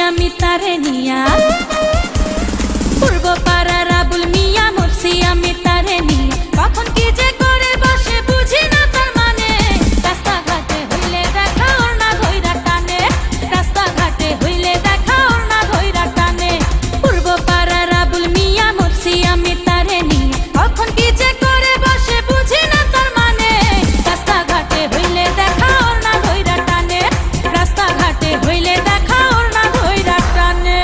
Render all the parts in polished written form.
আমি তারে নিয়া পূর্ব পাড়ার আবুল মিয়া মরছি আমি তারে নিয়া কখন কি যে করে বসে বুঝি না তার মানে রাস্তাঘাটে হইলে দেখা ওর না ধইরা টানে রাস্তাঘাটে হইলে দেখা ওর না ধইরা টানে পূর্ব পাড়ার আবুল মিয়া মরছি আমি তারে নিয়া কখন কি যে করে বসে বুঝি না তার মানে রাস্তাঘাটে হইলে দেখা ওর না ধইরা টানে রাস্তাঘাটে হইলে দেখা ওর না ধইরা টানে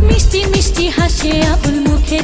মিষ্টি মিষ্টি হাসে আবুল মুখে